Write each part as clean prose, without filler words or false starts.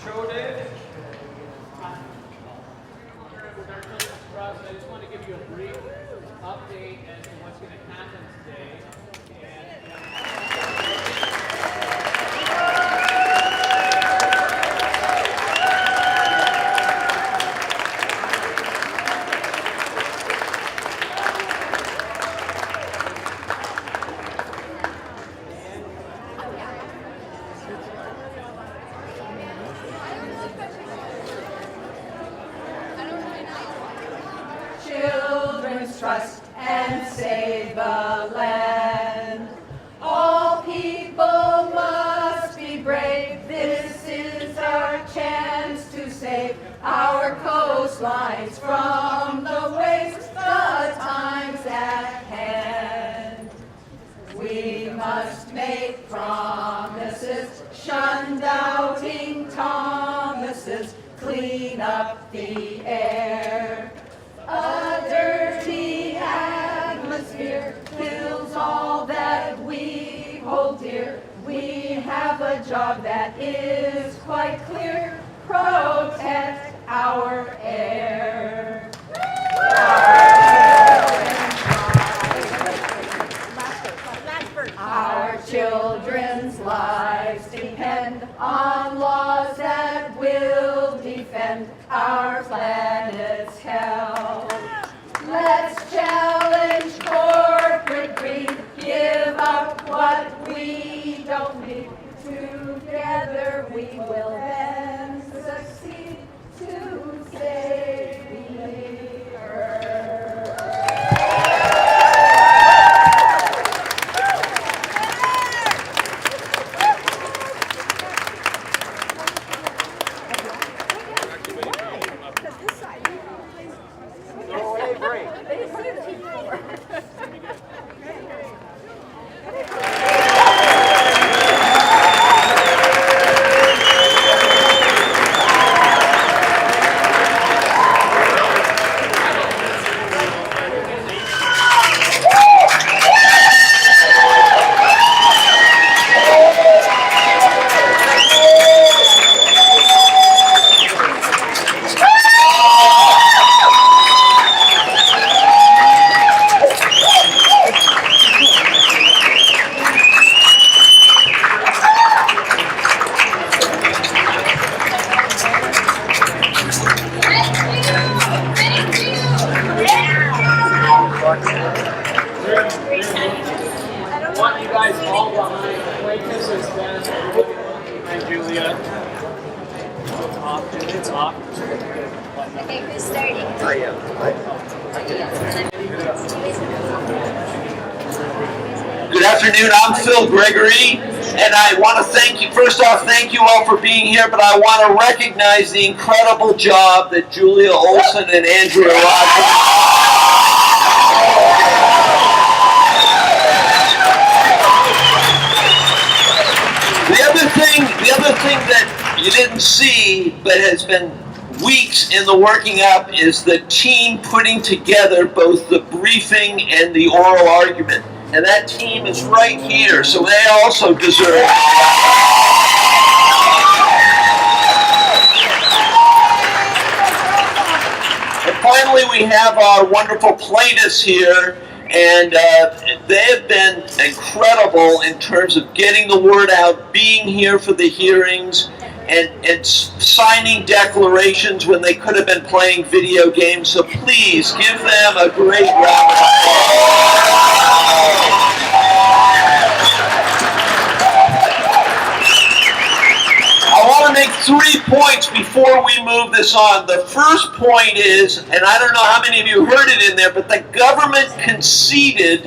showed it. I just want to give you a brief update as to what's going to happen today. Children's trust and save the land. All people must be brave. This is our chance to save our coastlines from the waves, the times at hand. We must make promises, shun doubting Thomases, clean up the air. A dirty atmosphere kills all that we hold dear. We have a job that is quite clear: protect our air. Our children's lives depend on laws that will defend our planet's health. Let's challenge corporate greed, give up what we don't need. Together we will then succeed to save the earth. Want you guys all behind. Plaintiffs is done. Hi, Julia. It's off. Okay, who's starting? I am. Good afternoon, I'm Phil Gregory, and I want to thank you, first off, thank you all for being here, but I want to recognize the incredible job that Julia Olson and Andrea Rogers. The other thing that you didn't see, but has been weeks in the working up, is the team putting together both the briefing and the oral argument. And that team is right here, so they also deserve it. And finally, we have our wonderful plaintiffs here, and they have been incredible in terms of getting the word out, being here for the hearings, and signing declarations when they could have been playing video games. So please give them a great round of applause. I want to make 3 points before we move this on. The first point is, and I don't know how many of you heard it in there, but the government conceded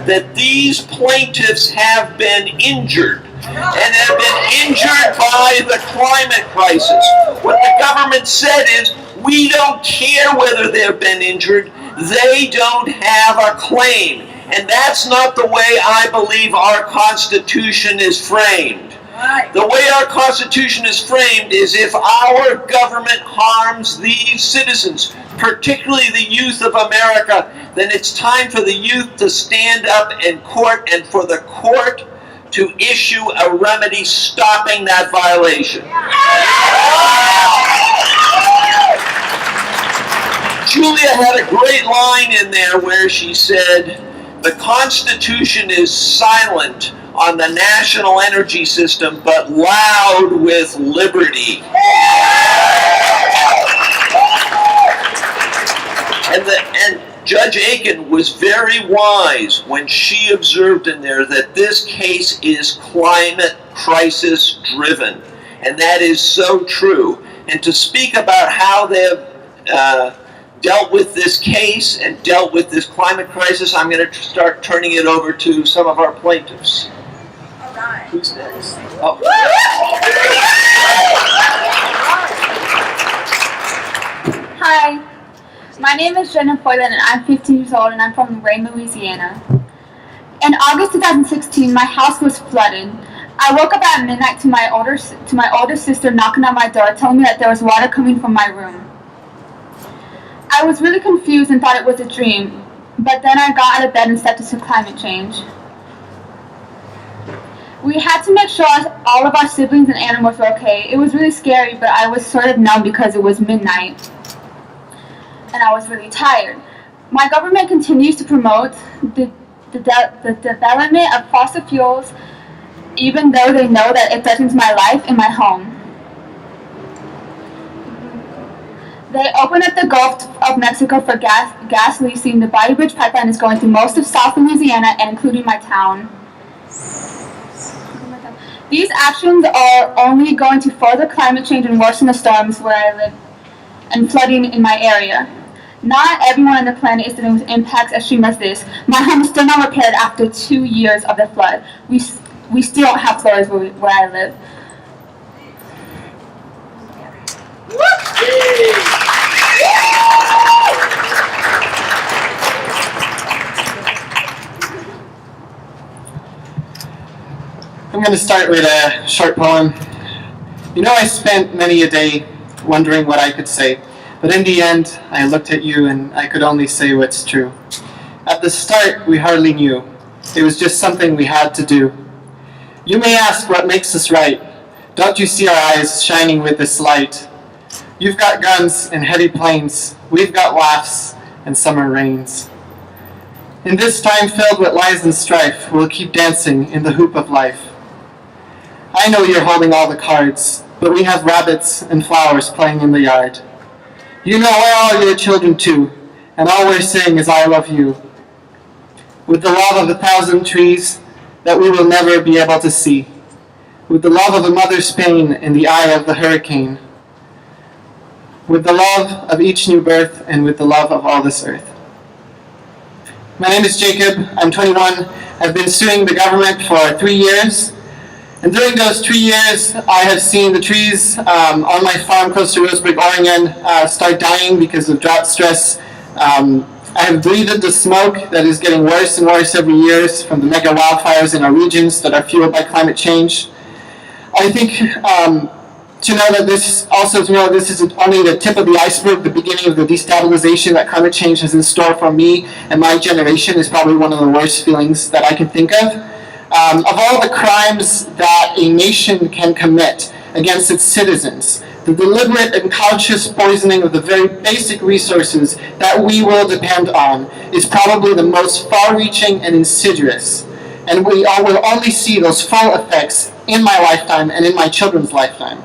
that these plaintiffs have been injured, and have been injured by the climate crisis. What the government said is, we don't care whether they've been injured, they don't have a claim. And that's not the way I believe our Constitution is framed. The way our Constitution is framed is if our government harms these citizens, particularly the youth of America, then it's time for the youth to stand up in court and for the court to issue a remedy stopping that violation. Julia had a great line in there where she said, "The Constitution is silent on the national energy system, but loud with liberty." And Judge Aiken was very wise when she observed in there that this case is climate crisis driven. And that is so true. And to speak about how they have dealt with this case and dealt with this climate crisis, I'm going to start turning it over to some of our plaintiffs. All right. Who's next? Oh. Hi, my name is Jenna Foylan and I'm 15 years old and I'm from Ray, Louisiana. In August 2016, my house was flooded. I woke up at midnight to my older sister knocking on my door telling me that there was water coming from my room. I was really confused and thought it was a dream, but then I got out of bed and stepped into climate change. We had to make sure all of our siblings and animals were okay. It was really scary, but I was sort of numb because it was midnight and I was really tired. My government continues to promote the development of fossil fuels, even though they know that it threatens my life and my home. They opened up the Gulf of Mexico for gas leasing. The Bayou Bridge pipeline is going through most of South Louisiana and including my town. These actions are only going to further climate change and worsen the storms where I live and flooding in my area. Not everyone on the planet is dealing with impacts as extreme as this. My home is still not repaired after 2 years of the flood. We still don't have floors where I live. I'm going to start with a short poem. You know, I spent many a day wondering what I could say, but in the end, I looked at you and I could only say what's true. At the start, we hardly knew. It was just something we had to do. You may ask what makes us right. Don't you see our eyes shining with this light? You've got guns and heady planes. We've got laughs and summer rains. In this time filled with lies and strife, we'll keep dancing in the hoop of life. I know you're holding all the cards, but we have rabbits and flowers playing in the yard. You know we're all your children too, and all we're saying is I love you. With the love of 1,000 trees that we will never be able to see. With the love of a mother's pain in the eye of the hurricane. With the love of each new birth and with the love of all this earth. My name is Jacob, I'm 21. I've been suing the government for 3 years. And during those 3 years, I have seen the trees on my farm close to Roseburg, Oregon, start dying because of drought stress. I have breathed the smoke that is getting worse and worse every year from the mega wildfires in our regions that are fueled by climate change. I think to know that this is only the tip of the iceberg, the beginning of the destabilization that climate change has in store for me and my generation is probably one of the worst feelings that I can think of. Of all the crimes that a nation can commit against its citizens, the deliberate and conscious poisoning of the very basic resources that we will depend on is probably the most far-reaching and insidious. And we will only see those full effects in my lifetime and in my children's lifetime.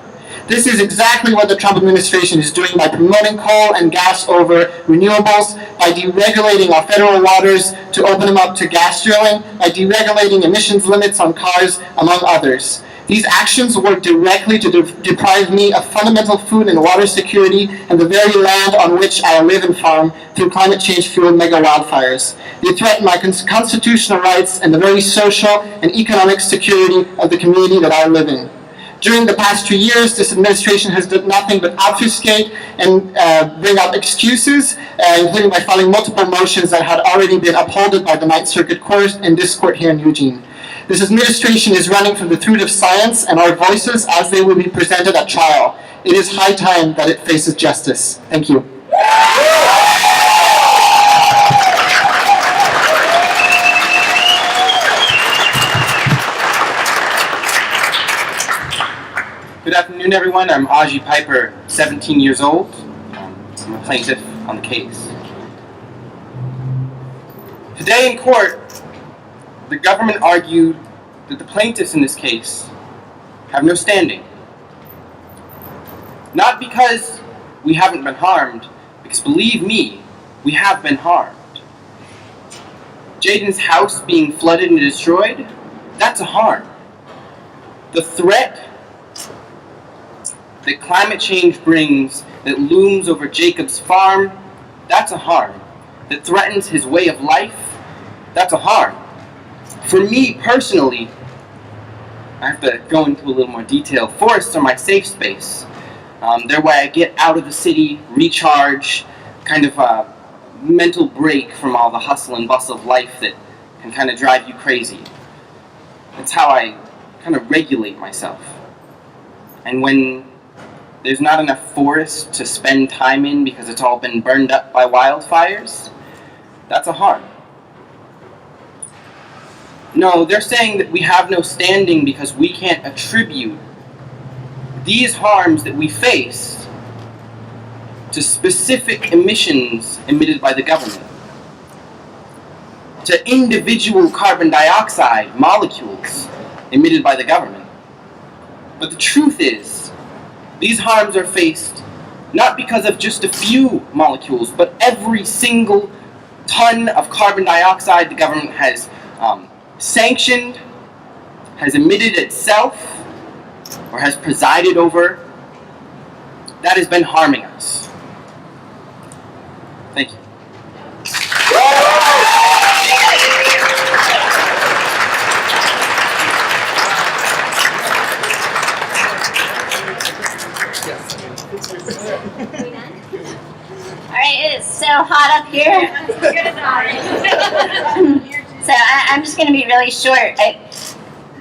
This is exactly what the Trump administration is doing by promoting coal and gas over renewables, by deregulating our federal waters to open them up to gas drilling, by deregulating emissions limits on cars, among others. These actions work directly to deprive me of fundamental food and water security and the very land on which I live and farm through climate change-fueled mega wildfires. They threaten my constitutional rights and the very social and economic security of the community that I live in. During the past 2 years, this administration has done nothing but obfuscate and bring up excuses, including by filing multiple motions that had already been upheld by the Ninth Circuit Court and this court here in Eugene. This administration is running from the truth of science and our voices as they will be presented at trial. It is high time that it faces justice. Thank you. Good afternoon, everyone. I'm Aji Piper, 17 years old. I'm a plaintiff on the case. Today in court, the government argued that the plaintiffs in this case have no standing. Not because we haven't been harmed, because believe me, we have been harmed. Jaden's house being flooded and destroyed, that's a harm. The threat that climate change brings that looms over Jacob's farm, that's a harm. That threatens his way of life, that's a harm. For me personally, I have to go into a little more detail. Forests are my safe space. They're where I get out of the city, recharge, kind of a mental break from all the hustle and bustle of life that can kind of drive you crazy. That's how I kind of regulate myself. And when there's not enough forest to spend time in because it's all been burned up by wildfires, that's a harm. No, they're saying that we have no standing because we can't attribute these harms that we face to specific emissions emitted by the government, to individual carbon dioxide molecules emitted by the government. But the truth is, these harms are faced not because of just a few molecules, but every single ton of carbon dioxide the government has sanctioned, has emitted itself, or has presided over, that has been harming us. Thank you. Alright, it is so hot up here. So I'm just going to be really short.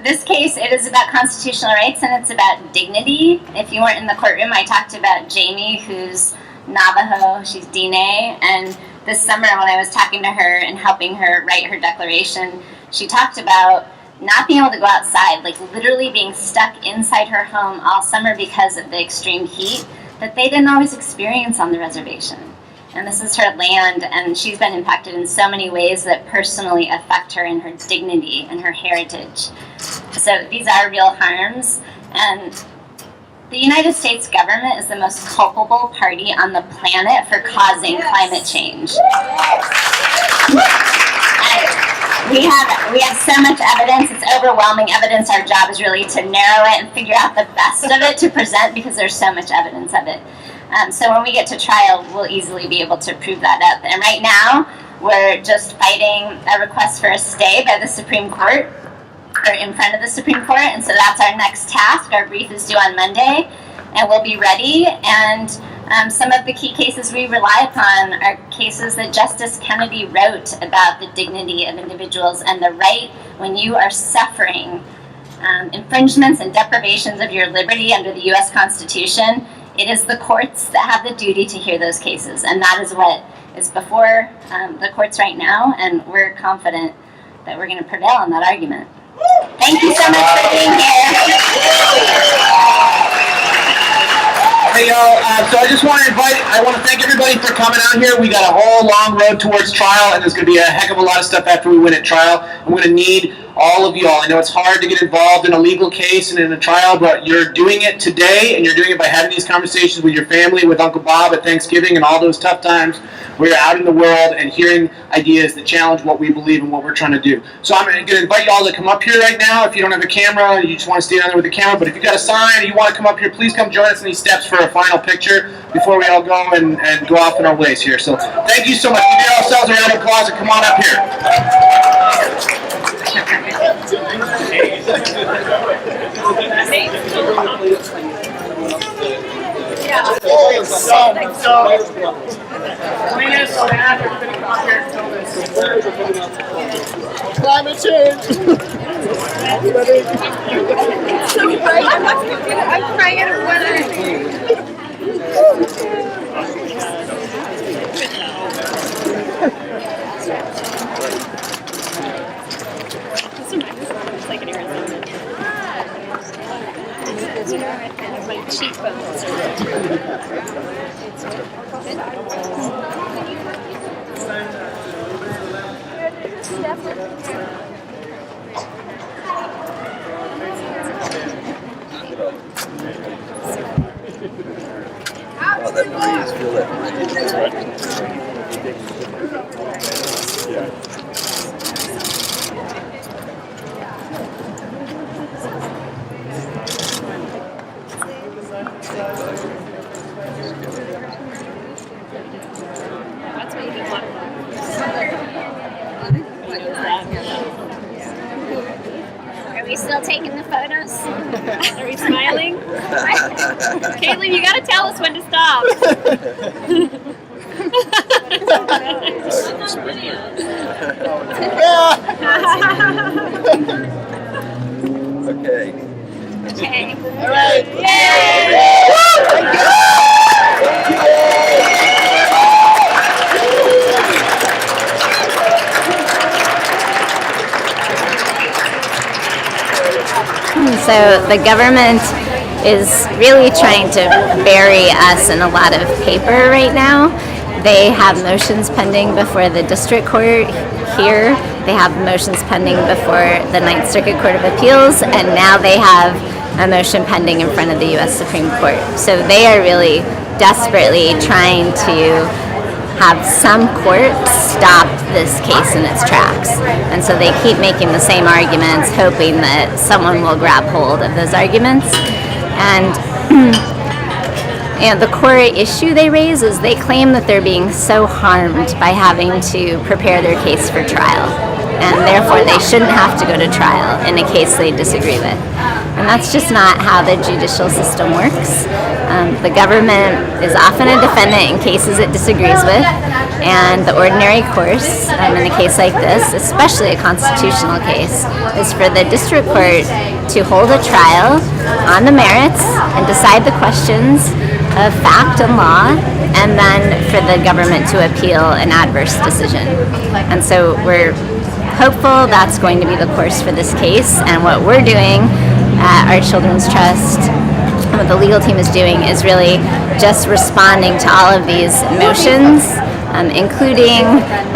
This case, it is about constitutional rights and it's about dignity. If you weren't in the courtroom, I talked about Jamie, who's Navajo, she's Dine, and this summer when I was talking to her and helping her write her declaration, she talked about not being able to go outside, like literally being stuck inside her home all summer because of the extreme heat that they didn't always experience on the reservation. And this is her land, and she's been impacted in so many ways that personally affect her in her dignity and her heritage. So these are real harms, and the United States government is the most culpable party on the planet for causing climate change. And we have so much evidence, it's overwhelming evidence. Our job is really to narrow it and figure out the best of it to present because there's so much evidence of it. So when we get to trial, we'll easily be able to prove that up. And right now, we're just fighting a request for a stay by the Supreme Court, or in front of the Supreme Court, and so that's our next task. Our brief is due on Monday, and we'll be ready. And some of the key cases we rely upon are cases that Justice Kennedy wrote about the dignity of individuals and the right when you are suffering infringements and deprivations of your liberty under the U.S. Constitution. It is the courts that have the duty to hear those cases, and that is what is before the courts right now, and we're confident that we're going to prevail on that argument. Thank you so much for being here. Hey y'all, so I want to thank everybody for coming out here. We got a whole long road towards trial, and there's going to be a heck of a lot of stuff after we win at trial. I'm going to need all of you all. I know it's hard to get involved in a legal case and in a trial, but you're doing it today, and you're doing it by having these conversations with your family, with Uncle Bob at Thanksgiving, and all those tough times where you're out in the world and hearing ideas that challenge what we believe and what we're trying to do. So I'm going to invite you all to come up here right now. If you don't have a camera, you just want to stay down there with the camera, but if you got a sign and you want to come up here, please come join us in these steps for a final picture before we all go and go off in our ways here. So thank you so much. Give yourselves a round of applause and come on up here. Cleanest staff is going to come up here and tell this. Climate change. I'm crying at a wedding. It's like an Arizona. What's wrong with it? My cheekbones. Oh, that breeze, feel that breeze. Yeah. That's what you want. Are we still taking the photos? Are we smiling? Caitlin, you gotta tell us when to stop. Okay. Okay. All right. So the government is really trying to bury us in a lot of paper right now. They have motions pending before the district court here. They have motions pending before the Ninth Circuit Court of Appeals, and now they have a motion pending in front of the U.S. Supreme Court. So they are really desperately trying to have some court stop this case in its tracks. And so they keep making the same arguments, hoping that someone will grab hold of those arguments. And the core issue they raise is they claim that they're being so harmed by having to prepare their case for trial. And therefore they shouldn't have to go to trial in a case they disagree with. And that's just not how the judicial system works. The government is often a defendant in cases it disagrees with, and the ordinary course in a case like this, especially a constitutional case, is for the district court to hold a trial on the merits and decide the questions of fact and law, and then for the government to appeal an adverse decision. And so we're hopeful that's going to be the course for this case, and what we're doing at our Children's Trust, and what the legal team is doing, is really just responding to all of these motions, including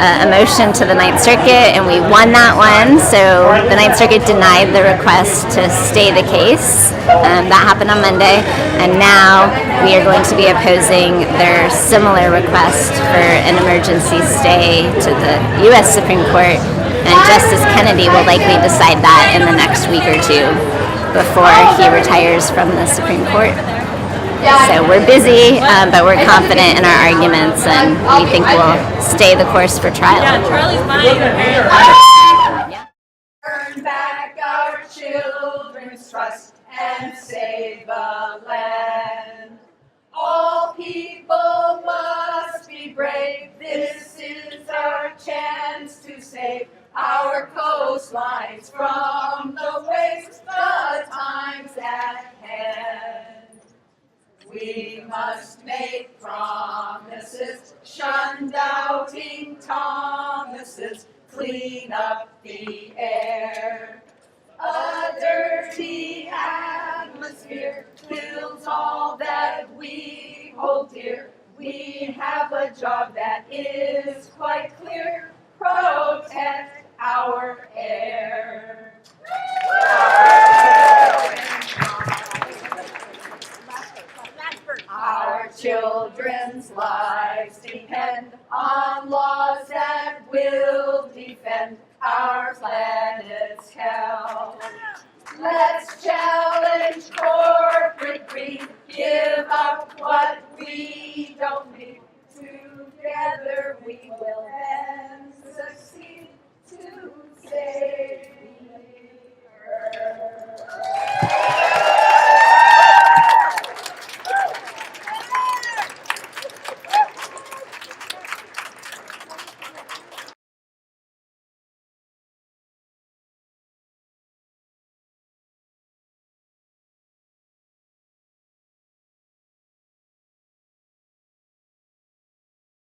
a motion to the Ninth Circuit, and we won that one. So the Ninth Circuit denied the request to stay the case. That happened on Monday, and now we are going to be opposing their similar request for an emergency stay to the U.S. Supreme Court, and Justice Kennedy will likely decide that in the next week or two before he retires from the Supreme Court. So we're busy, but we're confident in our arguments, and we think we'll stay the course for trial. Yeah, Charlie's mine. Turn back our children's trust and save the land. All people must be brave. This is our chance to save our coastlines from the waves, the times at hand. We must make promises, shun doubting Thomases, clean up the air. A dirty atmosphere fills all that we hold dear. We have a job that is quite clear: protect our air.